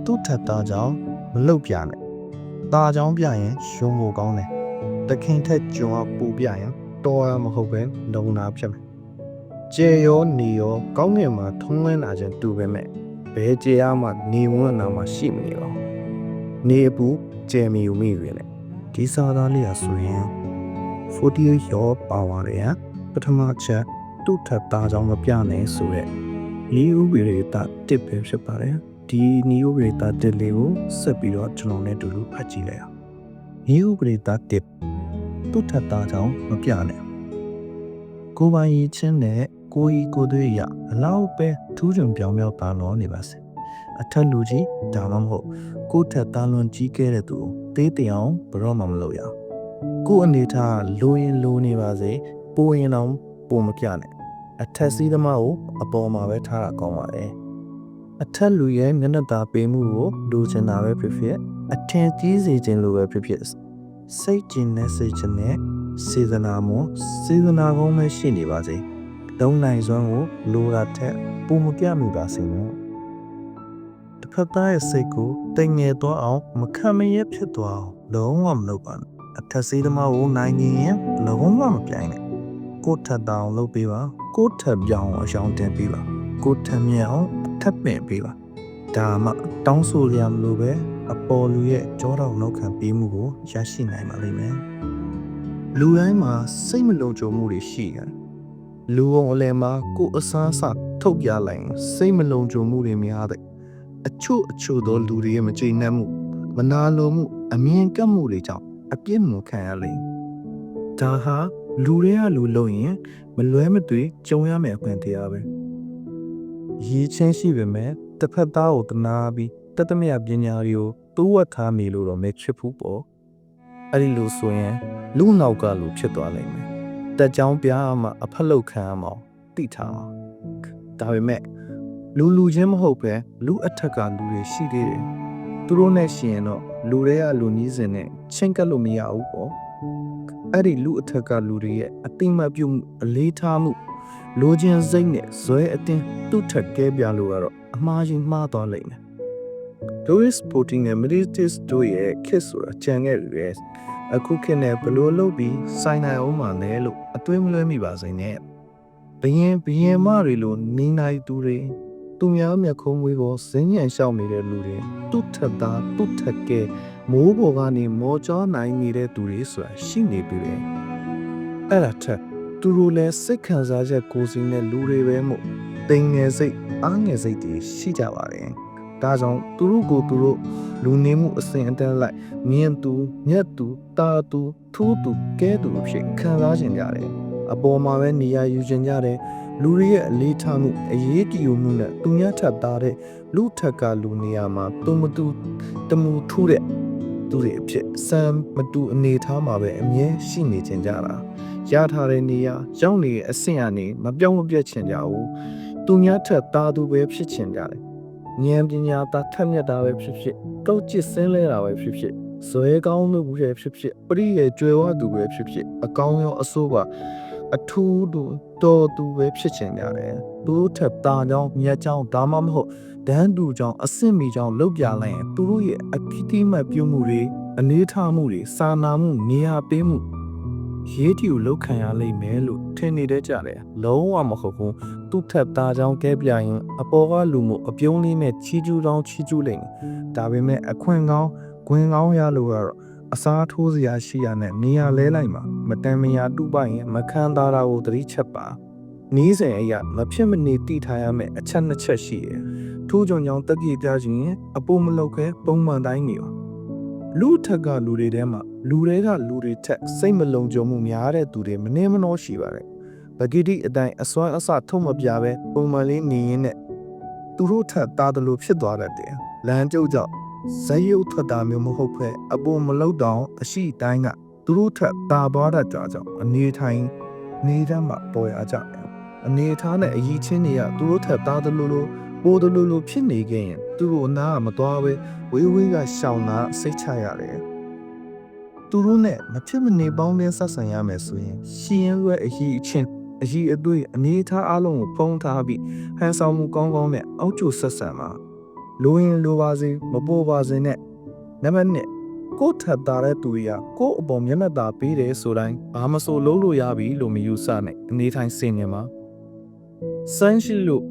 သူ့ထက်သားကြောင့်မလုတ်ပြနဲ့သားကြောင့်ပြရင်ရှုံးဖို့ကောင်းတယ်တခင်ထက်ကျွံအောင်ပူပြရင်တော်ရမဟုတ်ပဲလုံနာဖြစ်မယ်ကျေရောနေရောကောင်းငင်မှာထုံးလင်းလာခြင်းတူပဲမဲ့ဘဲကျေရမှနေဝန်းနာမှာရှိမနေတော့နေအပူကျေမီယူမိရလေဒီစာသားလေးဟာဆိုရင်40ရောပါသွားတယ်ဟပထမချက်သူ့ထက်သားကြောင့်မပြနိုင်ဆိုရက်ဤဥပဒေတာတစ်ပဲဖြစ်ပါတယ်ဒီဤဥပဒေတာတစ်လေးကိုဆက်ပြီးတော့ကျွန်တော်နဲ့တူတူဖတ်ကြည့်လိုက်အောင်ဤဥပဒေတာတစ်သူ့ထက်သားကြောင့်မပြနိုင်ကိုပိုင်ရချင်းနဲ့ကိုဤကိုသွေးရအလောက်ပဲထူးချွန်ပြောင်မြောက်ပါလို့နေပါစေအထက်လူကြီးဒါမှမဟုတ်ကိုထက်သားလွန်ကြီးခဲ့တဲ့သူကိုသေးတအောင်ဘရောမှမလုပ်ရကိုအနေထားလိုရင်လိုနေပါစေပိုရင်တော့ပိုမပြနဲ့အထက်စီးသမားကိုအပေါ်မှာပဲထားတာကောင်းပါတယ်အထက်လူရဲ့မျက်နှာသာပေးမှုကိုလိုချင်တာပဲဖြစ်ဖြစ်အထင်ကြီးစေခြင်းလိုပဲဖြစ်ဖြစ်စိတ်ကျင်နဲ့စိတ်ချနဲ့စေတနာမို့စေတနာကောင်းပဲရှိနေပါစေတုံးနိုင်စွမ်းကိုလိုတာထက်ပိုမပြမိပါစေနဲ့တစ်ဖက်သားရဲ့စိတ်ကိုတိမ်ငယ်သွားအောင်မခံမရဖြစ်သွားအောင်လုံးဝမလုပ်ပါနဲ့အထက်စီးသမားကိုနိုင်ရင်လုံးဝမပြိုင်နဲ့ကိုထက်တောင်လုပ်ပေးပါကိုထက်ပြောင်းအရှောင်းတင်ပေးပါကိုထက်မြောင်ထပ်ပင်ပေးပါဒါမှတောင်းဆိုရမလို့ပဲအပေါ်လူရဲ့ကြောတော်နောက်ခံပေးမှုကိုရရှိနိုင်ပါလိမ့်မယ်လူတိုင်းမှာစိတ်မလုံခြုံမှုတွေရှိတယ်လူဝုံအလယ်မှာကိုအစားအစာထုတ်ပြလိုက်စိတ်မလုံခြုံမှုတွေများတဲ့အချို့သောလူတွေရဲ့မကျေနပ်မှုမနာလိုမှုအမြင်ကပ်မှုတွေကြောင့်အပြစ်မှုခံရလိမ့်ဒါဟာလူတွေကလူလို့ရင်မလွဲမသွေကြုံရမယ့်အခွင့်တရားပဲရေးချင်းရှိပေမဲ့တစ်ဖက်သားကိုတနာပြီးတတမယပညာတွေကိုတိုးဝတ်ထားမိလို့တော့မဖြစ်ဘူးပေါ့အဲ့ဒီလိုဆိုရင်လူနောက်ကလူဖြစ်သွားလိမ့်မယ်တက်ကြောင်းပြားမှအဖက်လောက်ခံရမှာသိထားမှာဒါပေမဲ့လူချင်းမဟုတ်ပဲလူအထက်ကလူတွေရှိသေးတယ်သူတို့နဲ့ရှင်ရင်တော့လူတွေကလူနီးစင်နဲ့ချင်းကပ်လို့မရဘူးပေါ့အဲ့ဒီလူအထက်ကလူတွေရဲ့အတိမတ်ပြုမှုအလေးထားမှုလိုချင်စိတ်နဲ့ဇွဲအတင်းသူ့ထက်ကဲပြလို့ကတော့အမှားချင်းမှားသွားလိမ့်မယ် Doris Sporting နဲ့ Meditis တို့ရဲ့ kiss ဆိုတာကြံခဲ့ပြီပဲအခုခေတ်နဲ့ဘလို့လုပ်ပြီးဆိုင်နိုင်အောင်မှလဲလို့အတွေးမလွဲမိပါစေနဲ့ဘယင်မတွေလိုနေနိုင်သူတွေသူများမျက်ခုံးမွေးပေါ်ဇင်းညံရှောက်နေတဲ့လူတွေသူ့ထက်သားသူ့ထက်ကဲမိုးပေါ်ကနေမော်ကြောနိုင်နေတဲ့သူတွေဆိုတာရှိနေပြီလေအဲ့ဒါထက်သူတို့လည်းစိတ်ခံစားချက်ကိုယ်စီနဲ့လူတွေပဲမို့တိမ်ငယ်စိတ်အားငယ်စိတ်တွေရှိကြပါတယ်ဒါကြောင့်သူတို့ကိုသူတို့လူနေမှုအစဉ်အတန်းလိုက်မြင်သူညက်သူတာသူထူးသူကဲသူဖြစ်ခံစားကြကြတယ်အပေါ်မှာပဲနေရာယူကြကြတယ်လူတွေရဲ့အလေးထားမှုအရေးကြီးမှုနဲ့သူများထပ်သားတဲ့လူထက်ကလူနေရာမှာသူမတူတမူထူးတဲ့သူတွေအဖြစ်စံမတူအနေထားမှာပဲအမြဲရှိနေကြတာရထားတဲ့နေရာရောက်နေတဲ့အဆင့်ကနေမပြောင်းမပြတ်ချင်ကြဘူးသူများထက်သားသူပဲဖြစ်ချင်ကြတယ်ဉာဏ်ပညာသာထက်မြက်တာပဲဖြစ်ဖြစ်ကောက်ကျစ်စင်းလဲတာပဲဖြစ်ဖြစ်ဇွဲကောင်းလို့ပဲဖြစ်ဖြစ်ပရိရဲ့ကြွယ်ဝသူပဲဖြစ်ဖြစ်အကောင်းရောအဆိုးပါအထူးသူတော်သူပဲဖြစ်ချင်ကြတယ်သူတို့ထက်သားကြောင်းမြတ်ကြောင်းဒါမှမဟုတ်ဒန်းသူကြောင်းအဆင့်မီကြောင်းလောက်ပြလိုက်ရင်သူတို့ရဲ့အခိတိမတ်ပြုမှုတွေအနေထားမှုတွေစာနာမှုနေရာပေးမှုရေးတီကိုလောက်ခံရလိမ့်မယ်လို့ထင်နေတဲ့ကြတယ်လုံးဝမဟုတ်ဘူးသူ့ထက်သားကြောင်းကဲပြရင်အပေါ်ကလူမှုအပြုံးလေးနဲ့ချီကျူးတောင်းချီကျူးလိမ့်ဒါပေမဲ့အခွင့်ကောင်းခွင့်ကောင်းရလို့ကတော့အစားထိုးစရာရှိရနဲ့နေရာလဲလိုက်မှာမတန်မရာတူပိုင်ရင်မခံသားတာကိုသတိချက်ပါနီးစင်အရာမဖြစ်မနေတိထားရမယ့်အချက်နှစ်ချက်ရှိတယ်ထိုးကြုံကြောင့်တက်ပြေးကြခြင်းအပေါ်မလောက်ခဲပုံမှန်တိုင်းနေပါလူထက်ကလူတွေထဲမှာလူတွေကလူတွေထက်စိတ်မလုံခြုံမှုများတဲ့သူတွေမနှင်းမနှောရှိပါတယ်ပဂိတိအတိုင်းအစွမ်းအစထုံမပြပဲပုံမှန်လေးနေရင်းနဲ့သူတို့ထက်သားတယ်လို့ဖြစ်သွားတတ်တယ်လမ်းကျုပ်ကြောင့်ဇယုတ်ထွက်တာမျိုးမဟုတ်ပဲအပေါ်မလောက်တော့အရှိတိုင်းကသူတို့ထက်တာသွားတတ်ကြကြောင့်အနေထိုင်နေတတ်မှပေါ်ရကြတယ်အနေထားနဲ့အကြီးချင်းတွေကသူတို့ထက်သားတယ်လို့ပိုတယ်လို့ဖြစ်နေခဲ့ရင်သူတို့အနာကမသွားပဲဝေးဝေးကရှောင်တာစိတ်ချရတယ်သူတို့နဲ့မဖြစ်မနေပေါင်းတင်ဆက်ဆံရမယ်ဆိုရင်ရှင်ရဲရဲ့အကြီးအချင်းအကြီးအသွေးအနေထားအလုံးကိုဖုံးထားပြီးဟန်ဆောင်မှုကောင်းကောင်းနဲ့အောက်ကျဆက်ဆံမှာ လိုရင်လိုပါစေမပေါ်ပါစေနဲ့နံပါတ်1ကိုထပ်တာတဲ့သူတွေကကိုအပေါ်မျက်နှာသာပေးတယ်ဆိုတိုင်းဘာမဆိုလုံးလို့ရပြီလို့မယူဆနဲ့အနေထိုင်စင်နေမှာစမ်းရှိလို့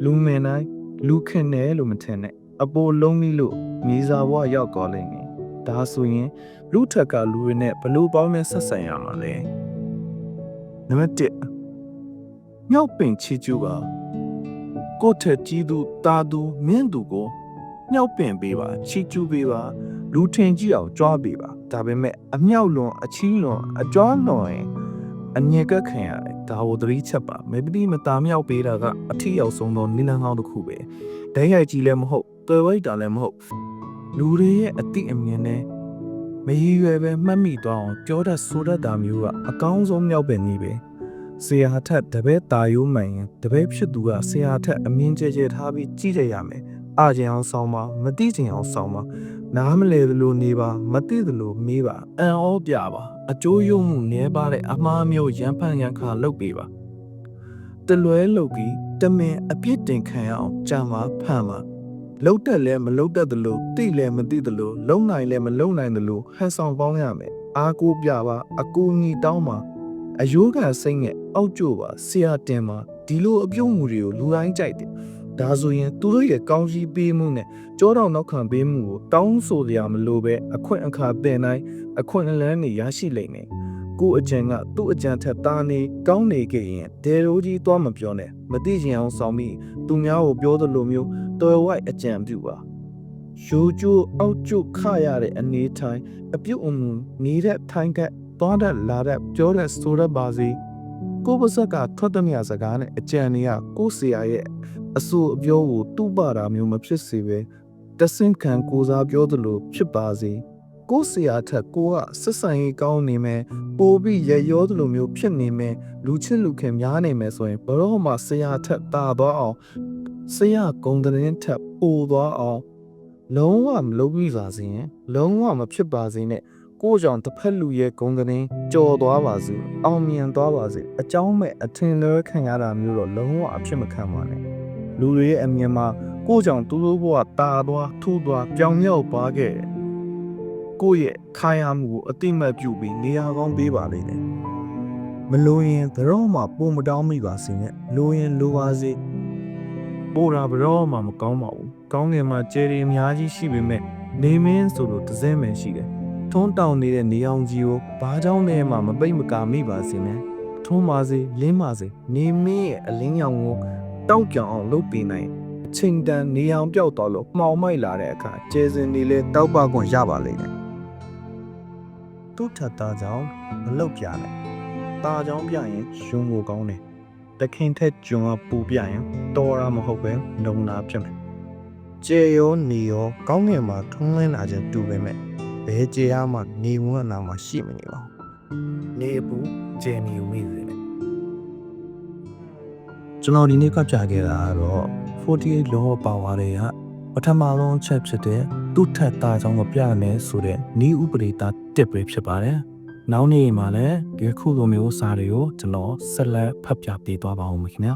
လူမင်တိုင်းလူခင်တယ်လို့မထင်နဲ့အပေါ်လုံးပြီးလို့မြေစာဘဝရောက်သွားလိမ့်မယ်ဒါဆိုရင်လူထက်ကလူတွေနဲ့ဘလို့ပေါင်းနဲ့ဆက်ဆံရမှာလဲနံပါတ်1မြောက်ပင်ချီကျူပါကိုထက်ကြီးသူတာသူမင်းသူကိုမြောက်ပင်ပေးပါချီကျူပေးပါလူထင်ကြည့်အောင်ကြွားပေးပါဒါပေမဲ့အမြောက်လွန်အချီးလွန်အကြွားလွန်ရင်အငြက်ကခံရတယ်ဒါကိုသတိချက်ပါမေပတိမတာမြောက်ပေးတာကအထီးရောက်ဆုံးသောနိလန်းကောင်းတစ်ခုပဲဒိုင်းရိုက်ကြီးလည်းမဟုတ်တွေ့ဝိတ်တာလည်းမဟုတ်လူတွေရဲ့အတိအမြင်နဲ့မရည်ရွယ်ပဲမှတ်မိသွားအောင်ပြောတတ်ဆိုတတ်တာမျိုးကအကောင်းဆုံးမြောက်ပင်ကြီးပဲဆရာထက်တပည့်တာယိုးမှန်ရင်တပည့်ဖြစ်သူကဆရာထက်အမြင်ကျကျထားပြီးကြည့်ကြရမယ်အားကျင်အောင်ဆောင်ပါမတိကျင်အောင်ဆောင်ပါနားမလဲသလိုနေပါမသိသလိုမေးပါအံ့ဩပြပါအကျိုးယုံမှုနည်းပါတဲ့အမှားမျိုးရန်ဖန်ရန်ခါလုပ်ပေးပါတလွဲလုပ်ပြီးတမင်အပြစ်တင်ခံရအောင်ကြံပါဖန်ပါလှုပ်တက်လဲမလှုပ်တက်သလိုတိလဲမတိသလိုလုံနိုင်လဲမလုံနိုင်သလိုဟန်ဆောင်ပေါင်းရမယ်အားကိုးပြပါအကူအညီတောင်းပါအယိုးကန်စိတ်နဲ့အောက်ကျပါဆရာတင်ပါဒီလိုအပြုံးမှုတွေကိုလူတိုင်းကြိုက်တယ်ဒါဆိုရင်သူတို့ရဲ့ကောင်းကြီးပေးမှုနဲ့ကြောတောင်နောက်ခံပေးမှုကိုတောင်းဆိုကြရမလို့ပဲအခွင့်အခါပင်တိုင်းအခွင့်အလမ်းတွေရရှိလိမ့်မယ်ကိုအကြံကသူ့အကြံထက်သားနေကောင်းနေခဲ့ရင်ဒေရိုးကြီးသွားမပြောနဲ့မသိချင်အောင်ဆောင်ပြီးသူများကိုပြောသလိုမျိုးတော်ဝိုက်အကြံပြုပါရိုးကျိုးအောက်ကျခရတဲ့အနေထိုင်အပြုတ်အမူနေတဲ့ထိုင်ကသွားတတ်လာတတ်ပြောတတ်ဆိုတတ်ပါစေကိုပါဇက်ကထွက်သမျှစကားနဲ့အကြံတွေကကိုဆရာရဲ့အဆိုအပြောကိုတူပါတာမျိုးမဖြစ်စေပဲတဆင့်ခံကိုစားပြောသလိုဖြစ်ပါစေကိုဆရာထက်ကိုကဆက်ဆံရေးကောင်းနေမယ်ပိုပြီးရရောသလိုမျိုးဖြစ်နေမယ်လူချစ်လူခင်များနေမယ်ဆိုရင်ဘရောမှဆရာထက်တာသွားအောင်ဆရာဂုံတဲ့ထက်ပိုသွားအောင်လုံးဝမလုပ်ပြီးပါစေရင်လုံးဝမဖြစ်ပါစေနဲ့ကိုကြောင့်တစ်ဖက်လူရဲ့ဂုံတဲ့ကြော်သွားပါစို့အောင်မြင်သွားပါစေအကြောင်းမဲ့အထင်လွဲခံရတာမျိုးတော့လုံးဝအဖြစ်မခံပါနဲ့လူတွေရဲ့အမြင်မှာကိုကြောင့်သူတို့ဘဝတာသွားထူသွားပြောင်မြောက်ပါခဲ့ကိုရဲ့ခိုင်ရမှုကိုအတိမတ်ပြုပြီးနေရာကောင်းပေးပါလိမ့်မယ်မလိုရင်ဘရောမှပုံမတောင်းမိပါစေနဲ့လိုရင်လိုပါစေပို့တာဘရောမှမကောင်းပါဘူးကောင်းငင်မှာကျယ်ရီအများကြီးရှိပေမဲ့နေမင်းဆိုလို့တစ်စင်းပဲရှိတယ်ထုံးတောင်နေတဲ့နေအောင်ကြီးကိုဘာကြောင့်လဲမှမပိတ်မကာမိပါစေနဲ့ထုံးပါစေလင်းပါစေနေမင်းရဲ့အလင်းရောင်ကိုတောက်ကြောင်အောင်လုပ်ပေးနိုင်အချိန်တန်နေအောင်ပြောက်သွားလို့မှောင်မိုက်လာတဲ့အခါကျဲစင်နေလဲတောက်ပခွင့်ရပါလိမ့်မယ်သူ့ထက်သားကြောင့်မလောက်ပြနဲ့ตาကြောင့်ပြရင်ရှင်ကိုကောင်းတယ်တခင်ထက်ကျွန်ကပူပြရင်တော်တာမဟုတ်ပဲနုံနာဖြစ်မယ်ကျေရောနေရောကောင်းငင်မှာထုံးလင်းလာခြင်းတူပေမဲ့ဘဲကျေရမှနေဝန်းအနာမှာရှိမနေပါဘူးနေဘူးကျေနေဦးမိစေတယ်ကျွန်တော်ဒီနေ့ကပြခဲ့တာကတော့48 law of power တွေကပထမဆုံးချက်ဖြစ်တဲ့သူ့ထက်သားကြောင့်မပြနဲ့ဆိုတဲ့ဤဥပဒေသားတစ်ပဲဖြစ်ပါတယ်နောက်နေ့မှာလည်းဒီခုလိုမျိုးစာတွေကိုကျွန်တော်ဆက်လက်ဖတ်ပြပေးသွားပါဦးမယ်ခင်ဗျာ